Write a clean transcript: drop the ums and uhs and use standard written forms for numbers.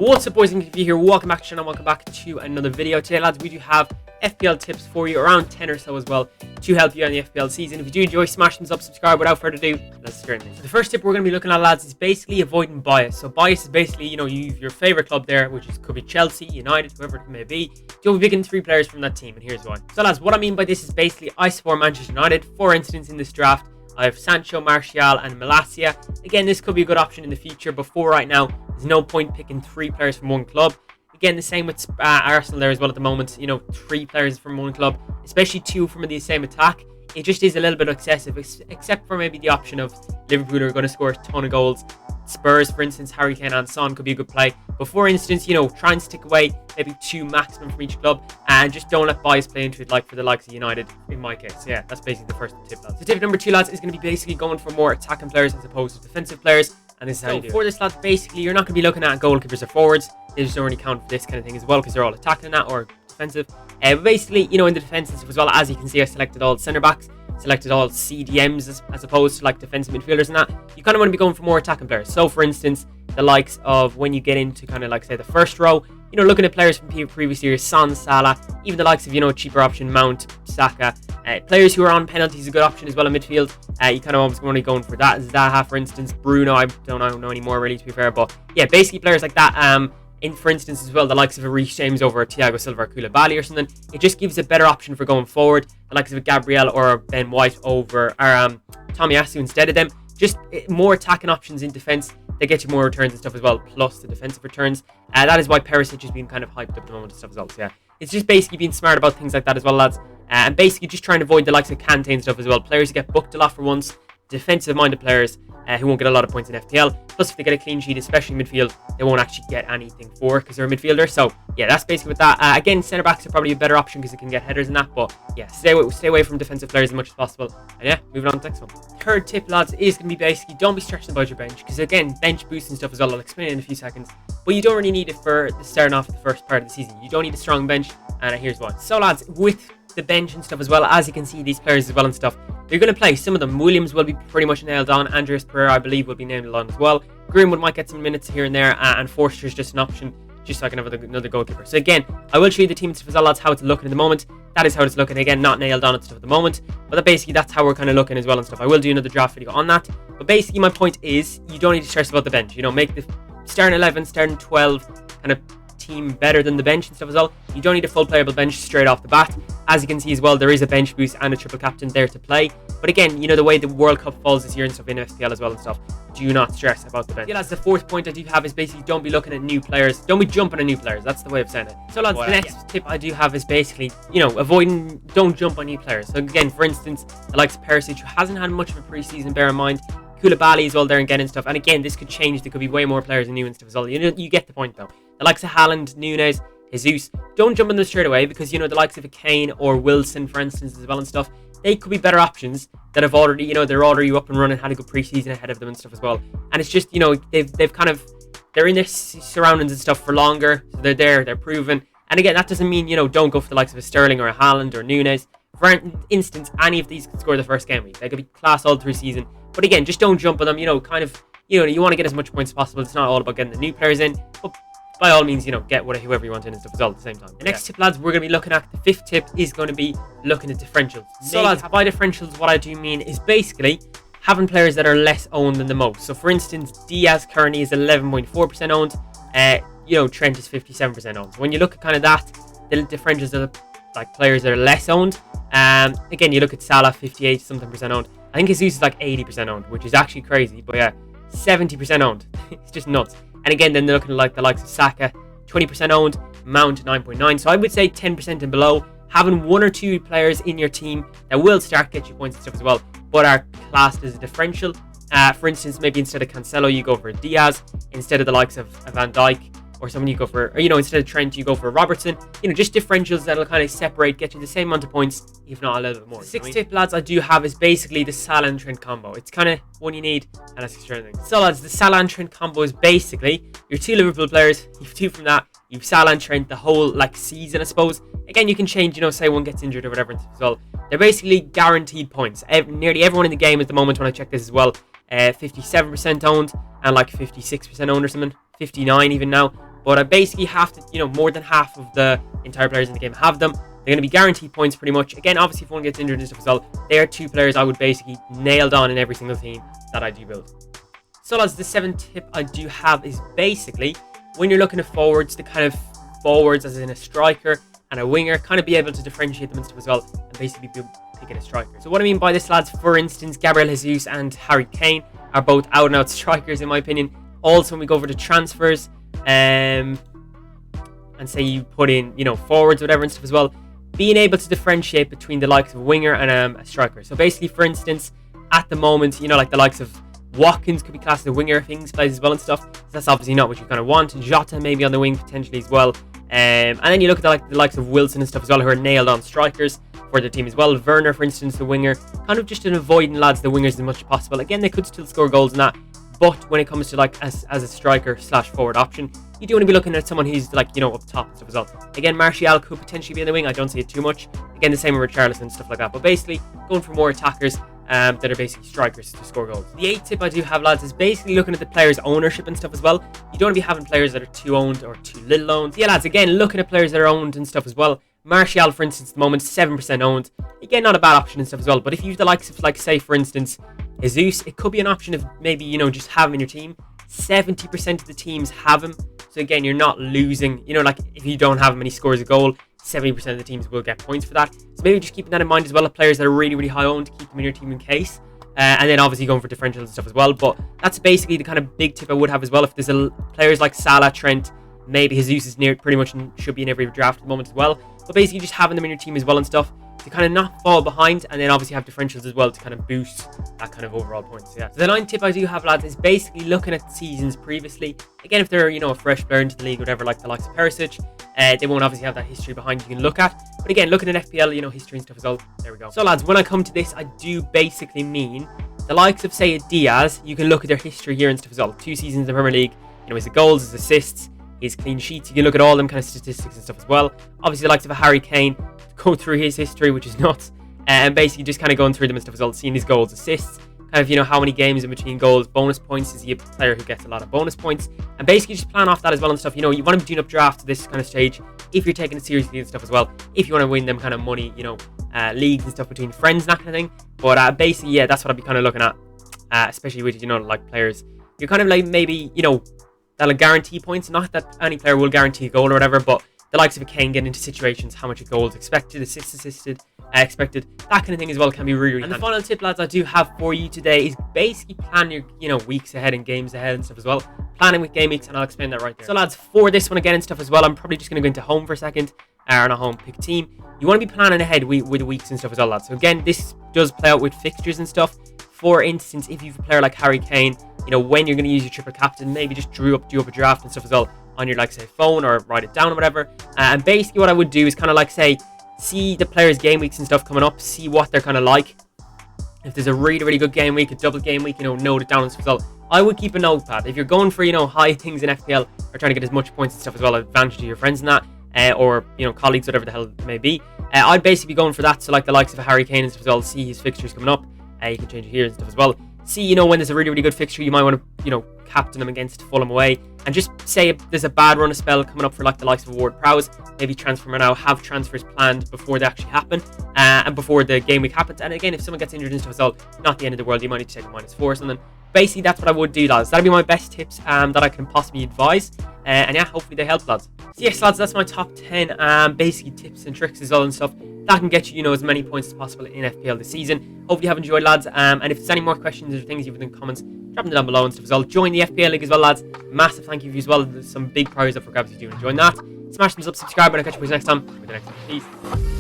What's up, boys and MKTV here? Welcome back to the channel. Welcome back to another video. Today, lads, we do have FPL tips for you, around 10 or so as well, to help you on the FPL season. If you do enjoy, smash thumbs up, subscribe. Without further ado, let's get into it. So the first tip we're going to be looking at, lads, is basically avoiding bias. So bias is basically, you have your favorite club there, which could be Chelsea, United, whoever it may be. You'll be picking 3 players from that team, and here's why. So, lads, what I mean by this is basically I support Manchester United. For instance, in this draft, I have Sancho, Martial, and Malacia. Again, this could be a good option in the future, but for right now, there's no point picking 3 players from one club. Again, the same with Arsenal there as well at the moment. 3 players from one club, especially 2 from the same attack. It just is a little bit excessive, except for maybe the option of Liverpool who are going to score a ton of goals. Spurs, for instance, Harry Kane and Son could be a good play. But for instance, try and stick away maybe 2 maximum from each club, and just don't let bias play into it, like for the likes of United in my case. Yeah, that's basically the first tip, lads. So tip number 2, lads, is going to be basically going for more attacking players as opposed to defensive players. And this is how you do it. For this, lads, basically you're not going to be looking at goalkeepers or forwards. They just don't really count for this kind of thing as well, because they're all attacking that or defensive. Basically, in the defensive as well, as you can see, I selected all centre backs, selected all CDMs as opposed to like defensive midfielders and that. You kind of want to be going for more attacking players. So for instance, the likes of when you get into kind of like say the first row, looking at players from previous years, Son, Salah, even the likes of cheaper option Mount, Saka, players who are on penalties is a good option as well in midfield. You kind of always want to be going for that. Zaha, for instance, Bruno, I don't know anymore really, to be fair, but yeah, basically players like that. For instance as well, the likes of a Reece James over Thiago Silva or Koulibaly or something, it just gives a better option for going forward. The likes of a Gabriel or Ben White over Tomiyasu instead of them. Just more attacking options in defence. They get you more returns and stuff as well, plus the defensive returns. That is why Perisic has been kind of hyped up at the moment and stuff as well. So yeah, it's just basically being smart about things like that as well, lads. And basically just trying to avoid the likes of Kante and stuff as well. Players who get booked a lot for once, defensive-minded players who won't get a lot of points in FPL. Plus, if they get a clean sheet, especially in midfield, they won't actually get anything for it because they're a midfielder. So yeah, that's basically with that. Again, centre backs are probably a better option because they can get headers and that. But yeah, stay away from defensive players as much as possible. And yeah, moving on to the next one. Third tip, lads, is going to be basically don't be stressing about your bench, because again, bench boost and stuff as well. I'll explain it in a few seconds. But you don't really need it for the starting off the first part of the season. You don't need a strong bench, and here's why. So lads, with the bench and stuff as well, as you can see, these players as well and stuff, they're going to play. Some of them, Williams will be pretty much nailed on. Andreas Pereira, I believe, will be nailed on as well. Greenwood might get some minutes here and there, and Forster is just an option, just so I can have another goalkeeper. So again, I will show you the team stuff as well, lads, how it's looking at the moment. That is how it's looking. Again, not nailed on and stuff at the moment, but basically that's how we're kind of looking as well and stuff. I will do another draft video on that, but basically my point is you don't need to stress about the bench. Make the starting 11, starting 12 kind of team better than the bench and stuff as well. You don't need a full playable bench straight off the bat. As you can see as well, there is a bench boost and a triple captain there to play. But again, the way the World Cup falls this year and stuff in FPL as well and stuff, do not stress about the bench. Yeah, lads, the fourth point I do have is basically don't be looking at new players. Don't be jumping at new players. That's the way of saying it. So lads, the next tip I do have is basically, don't jump on new players. So again, for instance, the likes of Perisic, who hasn't had much of a preseason, bear in mind. Koulibaly as well there again and stuff. And again, this could change. There could be way more players and new and stuff as well. You get the point though. The likes of Haaland, Nunes, Jesus, don't jump on them straight away, because the likes of a Kane or Wilson, for instance, as well and stuff, they could be better options that have already, they're already up and running, had a good preseason ahead of them and stuff as well. And it's just, they've kind of, they're in their surroundings and stuff for longer, so they're there, they're proven. And again, that doesn't mean, don't go for the likes of a Sterling or a Haaland or Nunes. For instance, any of these could score the first game week. They could be class all through season. But again, just don't jump on them, you want to get as much points as possible. It's not all about getting the new players in, but by all means, get whoever you want in and stuff as well at the same time. The next tip, lads, we're going to be looking at, the 5th tip is going to be looking at differentials. So lads, by differentials, what I do mean is basically having players that are less owned than the most. So for instance, Diaz currently is 11.4% owned. Trent is 57% owned. So when you look at kind of that, the differentials are like players that are less owned. Again, you look at Salah, 58 something percent owned. I think Jesus is like 80% owned, which is actually crazy. But yeah, 70% owned. It's just nuts. And again, then they're looking like the likes of Saka, 20% owned, Mount 9.9. So I would say 10% and below. Having 1 or 2 players in your team that will start get you points and stuff as well, but are classed as a differential. For instance, maybe instead of Cancelo, you go for Diaz. Instead of the likes of Van Dijk, or someone you go for, or instead of Trent, you go for Robertson. Just differentials that'll kind of separate, get you the same amount of points, if not a little bit more. The 6th tip, lads, I do have is basically the Salah and Trent combo. It's kind of one you need, and that's extraordinary. So lads, the Salah and Trent combo is basically your 2 Liverpool players. You've 2 from that. You've Salah and Trent the whole season, I suppose. Again, you can change, say one gets injured or whatever as well. They're basically guaranteed points. Nearly everyone in the game at the moment, when I check this as well, 57% owned and 56% owned or something. 59 even now. but I basically have to, more than half of the entire players in the game have them. They're going to be guaranteed points pretty much. Again, obviously if one gets injured and stuff as well, they are 2 players I would basically nailed on in every single team that I do build. So lads, the 7th tip I do have is basically when you're looking at forwards, the kind of forwards as in a striker and a winger, kind of be able to differentiate them and stuff as well, and basically be picking a striker. So what I mean by this, lads, for instance, Gabriel Jesus and Harry Kane are both out and out strikers in my opinion. Also, when we go over the transfers, and say you put in, forwards, whatever and stuff as well, being able to differentiate between the likes of a winger and a striker. So basically, for instance, at the moment, like the likes of Watkins could be classed as a winger if Ings plays as well and stuff. So that's obviously not what you kind of want. Jota maybe on the wing potentially as well. And then you look at the likes of Wilson and stuff as well, who are nailed on strikers for their team as well. Werner, for instance, the winger, kind of just in avoiding lads the wingers as much as possible. Again, they could still score goals in that, but when it comes to as a striker / forward option, you do want to be looking at someone who's up top and stuff as well. Again, Martial could potentially be in the wing. I don't see it too much. Again, the same with Richarlison and stuff like that. But basically, going for more attackers that are basically strikers to score goals. The 8th tip I do have, lads, is basically looking at the players' ownership and stuff as well. You don't want to be having players that are too owned or too little owned. So yeah, lads, again, looking at players that are owned and stuff as well. Martial, for instance, at the moment, 7% owned. Again, not a bad option and stuff as well. But if you have the likes of, say, for instance, Jesus, it could be an option of maybe, just have him in your team. 70% of the teams have him. So again, you're not losing, if you don't have him and he scores a goal, 70% of the teams will get points for that. So maybe just keeping that in mind as well, of players that are really, really high owned, to keep them in your team in case. And then obviously going for differentials and stuff as well. But that's basically the kind of big tip I would have as well. If there's players like Salah, Trent, maybe Jesus is near pretty much should be in every draft at the moment as well. But basically just having them in your team as well and stuff, to kind of not fall behind, and then obviously have differentials as well to kind of boost that kind of overall points. Yeah. So the 9th tip I do have, lads, is basically looking at seasons previously. Again, if they're a fresh player into the league, whatever, like the likes of Perisic, they won't obviously have that history behind you can look at. But again, looking at FPL, history and stuff as well. There we go. So lads, when I come to this, I do basically mean the likes of, say, Diaz. You can look at their history here and stuff as well. 2 seasons in the Premier League. His goals, his assists, his clean sheets. You can look at all them kind of statistics and stuff as well. Obviously, the likes of a Harry Kane, go through his history, which is nuts, and basically just kind of going through them and stuff as well, seeing his goals, assists, kind of how many games in between goals, bonus points. Is he a player who gets a lot of bonus points? And basically just plan off that as well and stuff. You want to be doing up drafts at this kind of stage if you're taking it seriously and stuff as well, if you want to win them kind of money, leagues and stuff between friends and that kind of thing. But basically, yeah, that's what I'd be kind of looking at, especially with like players you're kind of like maybe that'll guarantee points. Not that any player will guarantee a goal or whatever, but the likes of a Kane getting into situations, how much a goal is expected, expected, that kind of thing as well can be really, really handy. And the final tip, lads, I do have for you today is basically plan your, weeks ahead and games ahead and stuff as well. Planning with game weeks, and I'll explain that right there. So lads, for this one again and stuff as well, I'm probably just going to go into home for a second, or not home, pick team. You want to be planning ahead with the weeks and stuff as well, lads. So again, this does play out with fixtures and stuff. For instance, if you have a player like Harry Kane, when you're going to use your triple captain, maybe just do up a draft and stuff as well on your, say, phone, or write it down or whatever. And basically what I would do is kind of say, see the players' game weeks and stuff coming up, see what they're kind of like. If there's a really, really good game week, a double game week, note it down and stuff as well. I would keep a notepad. If you're going for, high things in FPL, or trying to get as much points and stuff as well, advantage to your friends and that, or, colleagues, whatever the hell it may be, I'd basically be going for that. So like the likes of a Harry Kane and stuff as well, see his fixtures coming up. You can change it here and stuff as well. See, when there's a really, really good fixture, you might want to, captain them against Fulham away. And just say if there's a bad run of spell coming up for like the likes of Ward Prowse, maybe transfer now, have transfers planned before they actually happen, and before the game week happens. And again, if someone gets injured and stuff as well, not the end of the world, you might need to take a -4 or something. Basically, that's what I would do, lads. That'd be my best tips that I can possibly advise. And yeah, hopefully they help, lads. So yes, lads, that's my top 10 basically tips and tricks as well and stuff that can get you, as many points as possible in FPL this season. Hopefully you have enjoyed, lads. And if there's any more questions or things you have in the comments, drop them down below and stuff as well. Join the FPL League as well, lads. Massive thank you as well. There's some big prizes up for grabs if you do enjoy that. Smash thumbs up, subscribe, and I'll catch you guys next time with the next one. Peace.